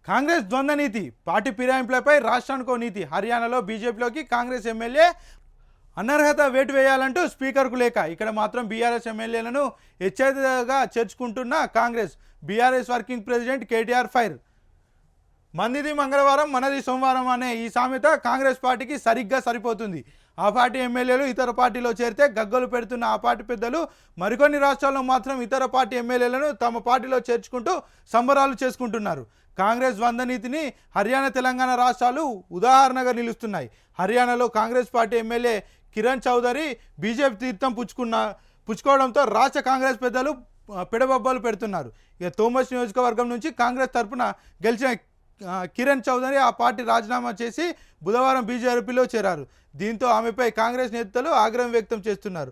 కాంగ్రెస్ ద్వంద్వ నీతి, పార్టీ ఫిరాయింపులపై రాష్ట్రానికో నీతి. హర్యానాలో బీజేపీలోకి కాంగ్రెస్ ఎమ్మెల్యే అనర్హత వేటు వేయాలంటూ స్పీకర్కు లేఖ. ఇక్కడ మాత్రం బీఆర్ఎస్ ఎమ్మెల్యేలను హెచ్చరికగా చేర్చుకుంటున్న Congress. BRS working president KTR fire. మందిది మంగళవారం, మనది సోమవారం అనే ఈ సామెత కాంగ్రెస్ పార్టీకి సరిగ్గా సరిపోతుంది. ఆ పార్టీ ఎమ్మెల్యేలు ఇతర పార్టీలో చేరితే గగ్గోలు పెడుతున్న ఆ పార్టీ పెద్దలు మరికొన్ని రాష్ట్రాల్లో మాత్రం ఇతర పార్టీ ఎమ్మెల్యేలను తమ పార్టీలో చేర్చుకుంటూ సంబరాలు చేసుకుంటున్నారు. కాంగ్రెస్ ద్వంద్వనీతిని హర్యానా, తెలంగాణ రాష్ట్రాలు ఉదాహరణగా నిలుస్తున్నాయి. హర్యానాలో Congress party MLA Kiran Chaudhary BJP తీర్థం పుచ్చుకోవడంతో రాష్ట్ర కాంగ్రెస్ పెద్దలు పెడబొబ్బలు పెడుతున్నారు. ఇక తోమస్ నియోజకవర్గం నుంచి కాంగ్రెస్ తరఫున గెలిచిన కిరణ్ చౌదరి ఆ పార్టీ రాజీనామా చేసి బుధవారం బీజేపీలో చేరారు. దీంతో ఆమెపై కాంగ్రెస్ నేతలు ఆగ్రహం వ్యక్తం చేస్తున్నారు.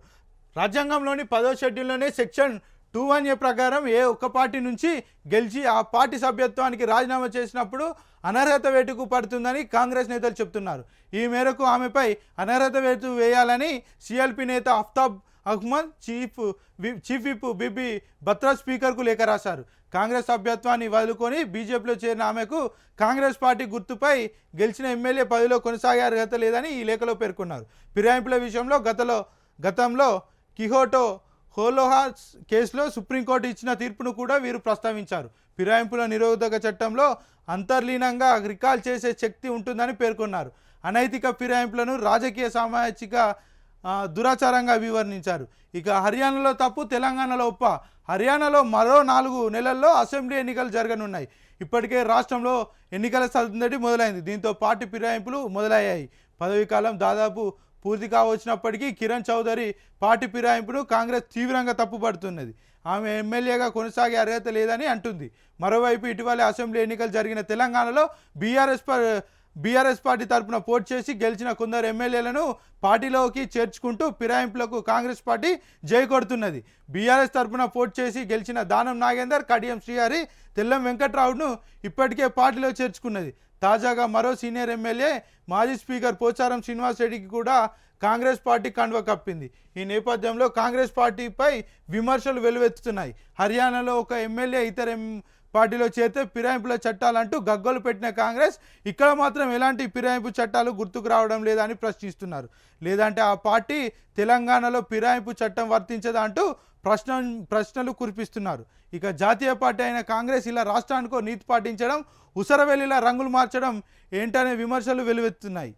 రాజ్యాంగంలోని 10వ షెడ్యూల్లోనే సెక్షన్ 2(1)A ప్రకారం ఏ ఒక్క పార్టీ నుంచి గెలిచి ఆ పార్టీ సభ్యత్వానికి రాజీనామా చేసినప్పుడు అనర్హత వేటుకు పడుతుందని కాంగ్రెస్ నేతలు చెబుతున్నారు. ఈ మేరకు ఆమెపై అనర్హత వేటు వేయాలని సిఎల్పి నేత అఫ్తాబ్ అహ్మద్, చీఫ్ విప్ బిబి బత్రా స్పీకర్కు లేఖ రాశారు. కాంగ్రెస్ సభ్యత్వాన్ని వదులుకొని బీజేపీలో చేరిన ఆమెకు కాంగ్రెస్ పార్టీ గుర్తుపై గెలిచిన ఎమ్మెల్యే పదవిలో కొనసాగే అర్హత లేదని ఈ లేఖలో పేర్కొన్నారు. ఫిరాయింపుల విషయంలో గతంలో కిహోటో హోలోహాస్ కేసులో సుప్రీంకోర్టు ఇచ్చిన తీర్పును కూడా వీరు ప్రస్తావించారు. ఫిరాయింపుల నిరోధక చట్టంలో అంతర్లీనంగా రికాల్ చేసే శక్తి ఉంటుందని పేర్కొన్నారు. అనైతిక ఫిరాయింపులను రాజకీయ సామాజిక దురాచారంగా వివరించారు. ఇక హర్యానాలో తప్పు, తెలంగాణలో ఒప్ప. హర్యానాలో మరో 4 నెలల్లో అసెంబ్లీ ఎన్నికలు జరగనున్నాయి. ఇప్పటికే రాష్ట్రంలో ఎన్నికల సందడి మొదలైంది. దీంతో పార్టీ ఫిరాయింపులు మొదలయ్యాయి. పదవీ కాలం దాదాపు పూర్తి కావచ్చినప్పటికీ కిరణ్ చౌదరి పార్టీ ఫిరాయింపును కాంగ్రెస్ తీవ్రంగా తప్పుపడుతున్నది. ఆమె ఎమ్మెల్యేగా కొనసాగే అర్హత లేదని అంటుంది. మరోవైపు ఇటీవల అసెంబ్లీ ఎన్నికలు జరిగిన తెలంగాణలో బీఆర్ఎస్ పార్టీ తరఫున పోటీ చేసి గెలిచిన కొందరు ఎమ్మెల్యేలను పార్టీలోకి చేర్చుకుంటూ ఫిరాయింపులకు కాంగ్రెస్ పార్టీ జై కొడుతున్నది. బీఆర్ఎస్ తరఫున పోటీ చేసి గెలిచిన దానం నాగేందర్, కడియం శ్రీహరి, తెల్లం వెంకట్రావును ఇప్పటికే పార్టీలో చేర్చుకున్నది. తాజాగా మరో సీనియర్ ఎమ్మెల్యే మాజీ స్పీకర్ పోచారం శ్రీనివాస్ రెడ్డికి కూడా కాంగ్రెస్ పార్టీ కండువ కప్పింది. ఈ నేపథ్యంలో కాంగ్రెస్ పార్టీపై విమర్శలు వెల్లువెత్తుతున్నాయి. హర్యానాలో ఒక ఎమ్మెల్యే ఇతర పార్టీలో చేరితే ఫిరాయింపుల చట్టాలంటూ గగ్గోలు పెట్టిన కాంగ్రెస్ ఇక్కడ మాత్రం ఎలాంటి ఫిరాయింపు చట్టాలు గుర్తుకు రావడం లేదని ప్రశ్నిస్తున్నారు. లేదంటే ఆ పార్టీ తెలంగాణలో ఫిరాయింపు చట్టం వర్తించదా అంటూ ప్రశ్నలు కురిపిస్తున్నారు. ఇక జాతీయ పార్టీ అయిన కాంగ్రెస్ ఇలా రాష్ట్రానికో నీతి పాటించడం, ఉసరవెల్లిలా రంగులు మార్చడం ఏంటనే విమర్శలు వెలువెత్తుతున్నాయి.